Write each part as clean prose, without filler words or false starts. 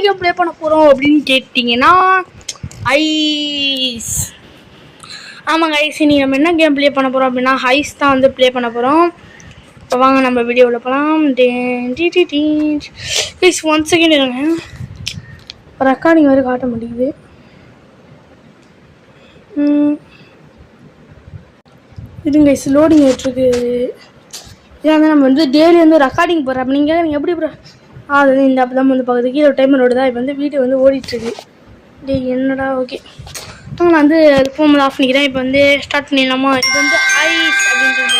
Game play பண்ண போகிறோம் அப்படின்னு கேட்டிங்கன்னா ஐஸ். ஆமாங்க ஐஸ், நீங்கள் நம்ம என்ன கேம் ப்ளே பண்ண போகிறோம் அப்படின்னா ஐஸ் தான் வந்து ப்ளே பண்ண போகிறோம். இப்போ வாங்க நம்ம வீடியோவில் போகலாம். ஐஸ் 1 செகண்ட் இருங்க, ரெக்கார்டிங் வேறு காட்ட மாட்டேங்குது. இதுங்க ஐஸ் லோடிங் ஆகிட்டுருக்கு. இதான் வந்து நம்ம வந்து டெய்லி வந்து ரெக்கார்டிங் போடுறோம். அப்போ நீங்கள் எப்படி ப்ரோ அது இந்த அப்போ தான் வந்து பார்க்குறது கீழே டைமர் ஓடுதா. இப்போ வந்து வீடியோ வந்து ஓடிட்டுருக்கு. என்னடா ஓகே நான் வந்து ஃபோன் ஆஃப் பண்ணிக்கிறேன். இப்போ வந்து ஸ்டார்ட் பண்ணிடலாமா? இது வந்து ஐஸ் அப்படின்றது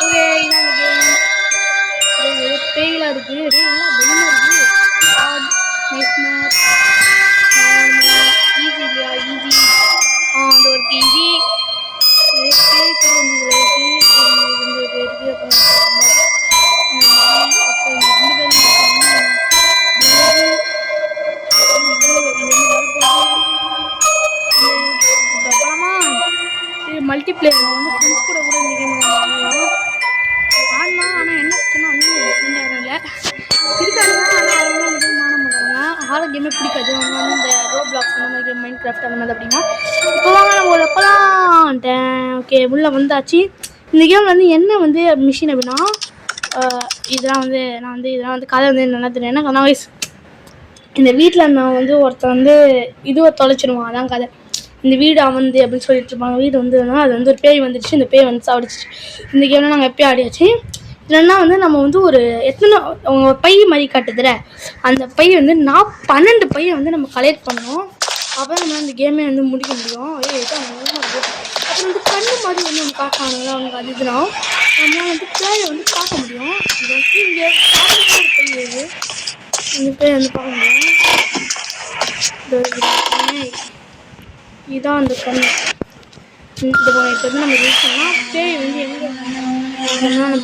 ஓகே. இதான் கேம் பேய்லாம் இருக்குது. பயமாக இருக்குது. ஈஸி இல்லையா? ஈஸி அந்த ஒரு ஈஸி பேய் கூட மல்டிப்ளேயர் வந்து ஃப்ரெண்ட்ஸ் கூட இந்த கேம் ஆடலாம். ஆனால் என்ன பிரச்சனை வந்து ஃப்ரெண்ட் யாரும் இல்லை இருக்காங்க. ஆனால் அவங்க வந்து மாற மாட்டாங்க. ஹாரர் கேமே பிடிக்காது. அவங்க வந்து இந்த ரோப்ளாக்ஸ் அந்த மாதிரி மைண்ட் கிராஃப்ட் அந்த மாதிரி அப்படின்னா இப்போ வாங்க நம்ம உள்ள போகலாம். ஓகே உள்ளே வந்தாச்சு. இந்த கேம் வந்து என்ன வந்து மிஷின் அப்படின்னா இதெல்லாம் வந்து நான் வந்து இதெல்லாம் வந்து கதை வந்து நல்லா தெரியும். ஏன்னா கண்ணா வயசு இந்த வீட்டில் நான் வந்து ஒருத்தர் வந்து இதுவை தொலைச்சிடுவான். அதான் கதை. இந்த வீடு அமர்ந்து அப்படின்னு சொல்லிட்டு இருப்பாங்க. வீடு வந்து அது வந்து ஒரு பேய் வந்துடுச்சு. இந்த பேய் வந்து சாப்பிடுச்சு. இந்த கேம்லாம் நாங்கள் எப்போயும் ஆடியாச்சு. இல்லைன்னா வந்து நம்ம வந்து ஒரு எத்தனை அவங்க பை மாதிரி காட்டுதுல, அந்த பை வந்து 12 பையை வந்து நம்ம கலெக்ட் பண்ணோம். அப்போ நம்ம அந்த கேமே வந்து முடிக்க முடியும். அப்புறம் வந்து கண்ணு மாதிரி வந்து ஒன்று காட்டானுங்களா அவங்க அது இதுனா நம்மளால் வந்து பேயை வந்து பார்க்க முடியும். இது வந்து இங்கே ஒரு பை வருது. இந்த பேய் வந்து பார்க்க முடியும். இதான் அந்த கண்ணு. இந்த இப்போ வந்து நம்ம யூஸ் பண்ணால் பேய் வந்து எங்கே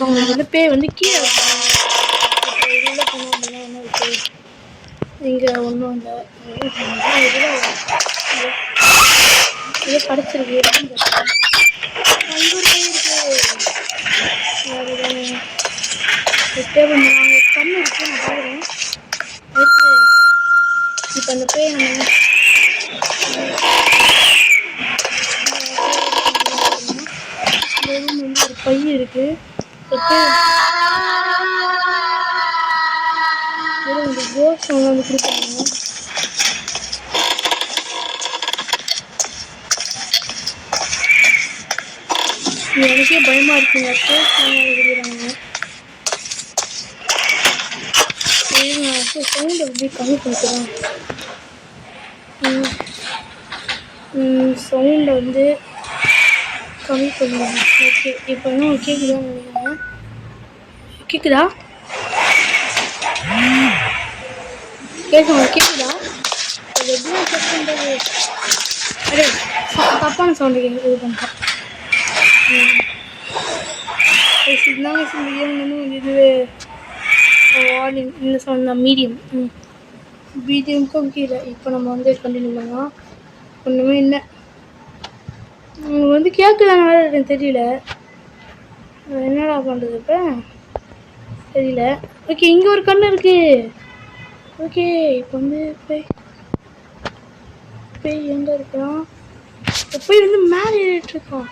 உங்களுக்கு வந்து பேய் வந்து கீழே உள்ள போனோம் அப்படின்னா என்ன இருக்குது இங்கே ஒன்றும் இல்லை. இதில் படிச்சிருக்கு அங்கே ஒரு பேய் இருக்குது. டேபிள் அங்கே கண்ணு இருக்குது. நான் பார்க்குறேன். இப்போ அந்த பேய் நம்ம வந்து ஒரு பை இருக்கு. இந்த கோஸ் வந்து கொடுப்பாங்க. எனக்கே பயமா இருக்குங்க. கொடுக்குறாங்க சவுண்ட் எப்படி கம்மி பண்ணிக்கலாம். சவுண்டை வந்து கம்மி பண்ணுவாங்க. ஓகே இப்போ என்ன கேட்குதா நினைக்கிறேன். கேட்குதா கேட்குதா? அது எப்படி செக் பண்ணுறது? அடே தப்பான சவுண்டு கேட்குது. இது பண்ணுறேன். இதுதாங்க இந்த கேம் வந்து இதுவே வால்யூம் இந்த சவுண்ட் தான் மீடியமுக்கும் கீழே. இப்போ நம்ம வந்து கண்டினியூ பண்ணலாம். ஒன்றுமே இல்லை. உங்களுக்கு வந்து கேட்குதாங்க வேறு எனக்கு தெரியல. என்னடா பண்ணுறது இப்போ தெரியல. ஓகே இங்கே ஒரு கண்ணு இருக்குது. ஓகே இப்போ வந்து பேய் எங்கே இருக்கான்? போய் வந்து மேலே ஏறிட்டுருக்கான்.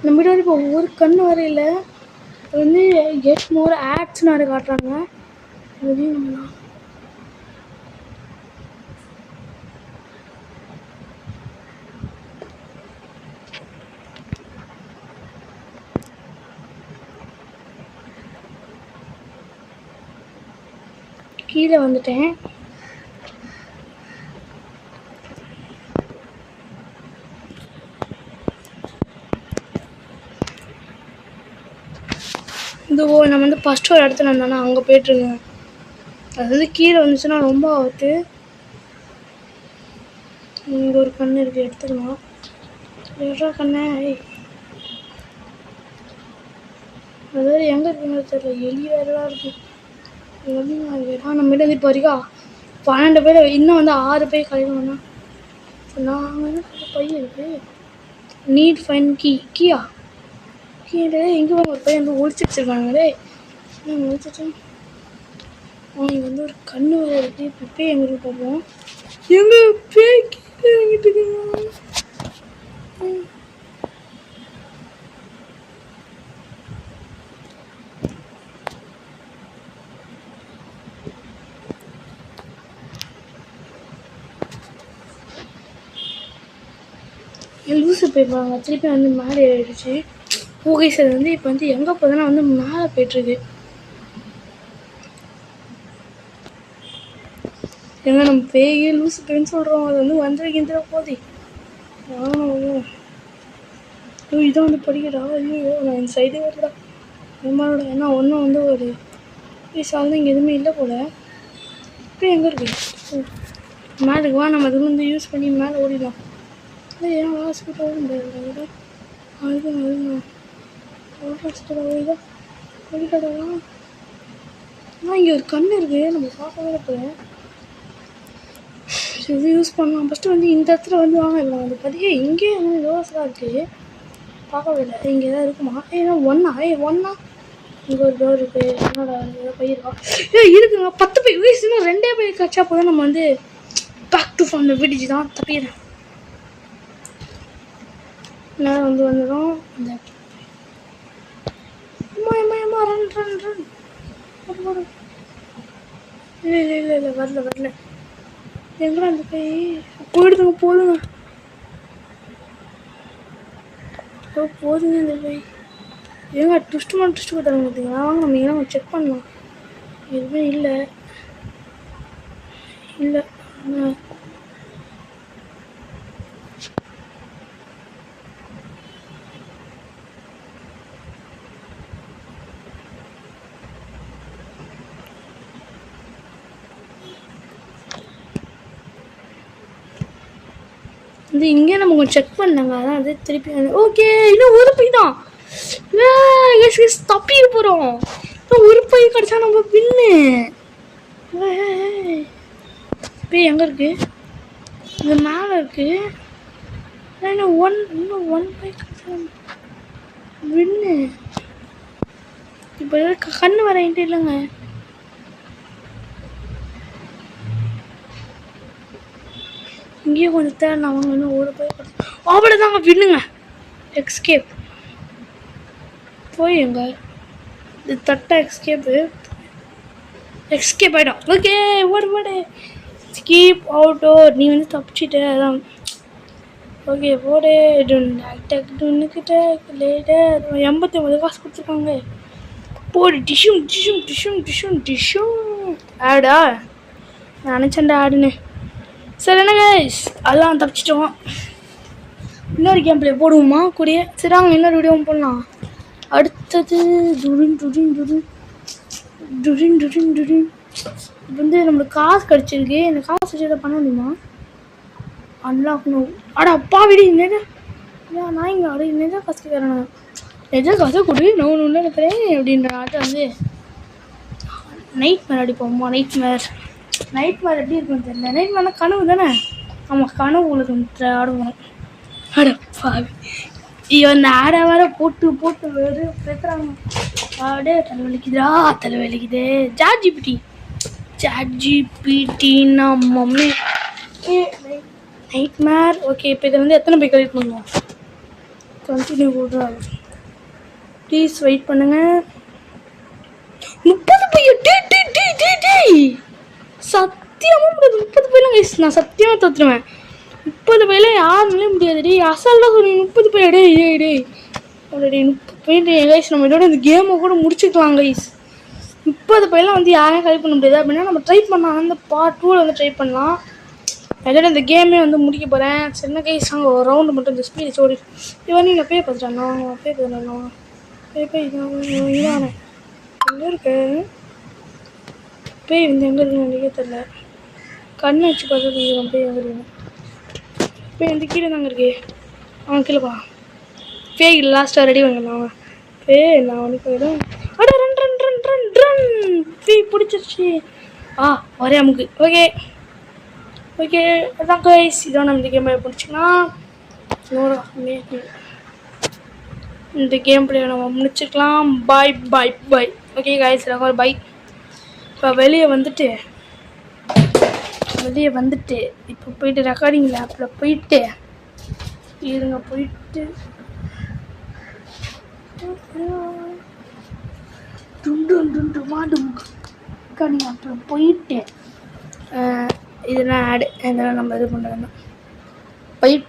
நம்ம வந்து இப்போ ஒரு கண்ணு வரையில் வந்து கெட் மோர் ஆட்ஸ்னு அதை காட்டுறாங்க. அதையும் நம்மளாம் கீழே வந்துட்டேன். இந்த நம்ம வந்து ஃபஸ்ட்டு ஒரு இடத்துல இருந்தானா அங்கே போய்ட்டுருக்கேன். அது வந்து கீழே வந்துச்சுன்னா ரொம்ப ஆகுது. இங்கே ஒரு கண்ணு இருக்குது, எடுத்துக்கலாம். எவ்வளோ கண்ணே அதாவது எங்கே இருக்குன்னு தெரியல. எலி வேறலாம் இருக்குது. நம்மகிட்ட வந்து இப்போ வரைக்கும் 12 பேர், இன்னும் வந்து 6 பேர் கழிவுனா நாங்கள் என்ன பையன் இருக்குது. நீட் ஃபைன் கீயா கீழே எங்கே ஒரு பையன் வந்து ஒழிச்சு வச்சுருக்காங்களே. ஒழிச்சிட்டு அவங்க வந்து ஒரு கண்ணு வேறு இருக்குது. இப்போ பேய் எங்கே இருக்கு பார்ப்போம். எங்கே பேய் கீழே இறங்கிட்டு இருக்குங்க. லூசு போயிருப்பாங்க. திருப்பி வந்து மேலே ஏறிடுச்சு. ஓகே சார் வந்து இப்போ வந்து எங்கே போகுதுன்னா வந்து மேலே போய்ட்டுருக்கு. ஏங்க நம்ம பேயே லூசு பேன்னு சொல்கிறோம். அது வந்து வந்துருக்கின்ற போதே இதான் வந்து படிக்கடா. ஐயோ நான் இந்த சைடே வரடா நம்மளோட. ஏன்னா ஒன்றும் வந்து ஒரு சால் இங்கே எதுவுமே இல்லை போல். இப்போ எங்கே இருக்கு மேலுக்கு வா. நம்ம அது வந்து யூஸ் பண்ணி மேலே ஓடிடலாம். இல்லை ஏன் ஹாஸ்பிட்டல் முடியாது அதுங்க ஹாஸ்பிட்டல் ஓடிதான் படிக்கடலாம். ஆனால் இங்கே ஒரு கண் இருக்குது. நம்ம பார்க்கவே போகிறேன். இது யூஸ் பண்ணலாம். ஃபஸ்ட்டு வந்து இந்த இடத்துல வந்து வாங்கலாம். அது பதியே இங்கேயே வந்து லோவஸ்லாம் இருக்குது. பார்க்கவே இல்லை. இங்கே எதாவது இருக்குமா? ஏன்னா ஒன்றா இங்கே ஒரு டோர் இருக்குது. என்னோட ஏதோ பயிர்வா இருக்குங்க. 10 பை வயசுன்னா 2 பை கச்சா போதும். நம்ம வந்து பேக் டு ஃபார்ம் விடிச்சு தான் தப்பிடுறேன். நேரம் வந்து வந்துடும். இந்த ரன் இல்லை வரல எங்கடா அந்த கை போயிடுதுங்க. போதுங்க இந்த கை ஏங்க ட்விஸ்ட் கொடுத்தாங்க பார்த்தீங்களா? வாங்க நம்ம ஏன்னா செக் பண்ணலாம். எதுவுமே இல்லை. இது இங்கே நம்ம கொஞ்சம் செக் பண்ணாங்க. அதான் அது திருப்பி ஓகே. இன்னும் ஒரு பை தான் தப்பிட போகிறோம். ஒரு பை கிடச்சா நம்ம வின்னு. இப்போ எங்கே இருக்குது? இந்த மேலே இருக்குது. இன்னும் ஒன் பை கிடச்சா வின்னு. இப்போ கண்ணு வர என்கிட்ட இல்லைங்க. இங்கேயே கொஞ்சம் தேவை. அவங்க இன்னும் ஓட போய் அவ்வளோதாங்க வின்னுங்க. எக்ஸ்கேப் போய் எங்க இது தட்டை எக்ஸ்கேப் ஆகிடும். ஓகே ஓடு ஸ்கீப் அவுட்டோ. நீ வந்து தப்பிச்சிட்ட. அதான் ஓகே போடு. டக்குக்கிட்ட லேட்டாக 89 காசு கொடுத்துருக்காங்க. போடு டிஷ்யூம் ஆடா. நான் நினச்சேன்டா ஆடுன்னு. சரி என்ன கைஸ் அதெல்லாம் தப்பிச்சிட்டோம். இன்னொரு கேம் பிளே போடுவோமா கூடிய? சரி வாங்க இன்னொரு வீடியோவும் போடலாம். அடுத்தது இப்போ வந்து நம்மளுக்கு காசு கிடச்சிருக்கு. இந்த காசு வச்சு எதை பண்ண முடியுமா? அன்லாக்ணும். அப்பா விடு என்னடா நான் இங்கே நெஜா காசு கேட்குறேன். நெஜா காசை கொடு நான் ஒன்று நினைக்கிறேன் அப்படின்ற ஆட்டம் வந்து நைட் மேர் அடிப்போம்மா. நைட் மேர் எப்படி இருக்குன்னு தெரியல. நைட் மேர்னா கனவு தானே? ஆமாம் கனவு உங்களுக்கு ஆடுவோம். பாவி இந்த ஆடை வேற போட்டு வேறு பேசுகிறாங்க. ஆடே தலைவலிக்குது. சாட் ஜிபிடின்னா மம்மி நைட் மேர். ஓகே இப்போ இதை வந்து எத்தனை போய் கலெக்ட் பண்ணுவோம்? கண்டினியூ கொடுறாங்க. ப்ளீஸ் வெயிட் பண்ணுங்க. 30 பைய சத்தியமாக முடியாது. 30 பையெல்லாம் கைஸ் நான் சத்தியமாக தோற்றுருவேன். 30 பையில யாருனாலே முடியாது. டே அசால்ட்டாக சொல்லி 30 பைய டே 30 பைய கைஸ். நம்ம இதோட இந்த கேமை கூட முடிச்சுக்கலாம் கைஸ். 30 பையெல்லாம் வந்து யாரையும் கலெக்ட் பண்ண முடியாது. அப்படின்னா நம்ம ட்ரை பண்ணலாம். அந்த பார்ட் 2 வந்து ட்ரை பண்ணலாம். அதோட இந்த கேமே வந்து முடிக்க போகிறேன். சின்ன கைஸ் அங்கே ஒரு ரவுண்டு மட்டும் இந்த ஸ்பீட் ஓடி இவன் நீங்கள் பேய் பார்த்துட்டான். பேய் இதானே எங்கே இருக்கு? பேய் வந்து எங்கே இருக்குன்னு எனக்கே தெரில. கண்ணை வச்சு பார்த்து பேய் எங்கே இருக்கு? பேய் வந்து கீழே தாங்க இருக்கு. அவன் கீழேப்பா. பேய் லாஸ்ட்டாக ரெடி வாங்கலாம். பேய் நான் வந்து போயிடும். ரன் பேய் பிடிச்சிருச்சு. ஒரே அமுக்கு. ஓகே அதான் கைஸ் இதான் நம்ம இந்த கேம் பிடிச்சிக்கலாம். இந்த கேம் பிளே நம்ம முடிச்சுக்கலாம். பாய். Okay guys bye. இப்போ வெளியே வந்துட்டு இப்போ போயிட்டு ரெக்கார்டிங் லேப்பில் போயிட்டு இருங்க போயிட்டு ரெக்கார்டிங் லேப்பில் போயிட்டு இதெல்லாம் ஆடு இதெல்லாம் நம்ம இது பண்ணுறோம் போயிட்டு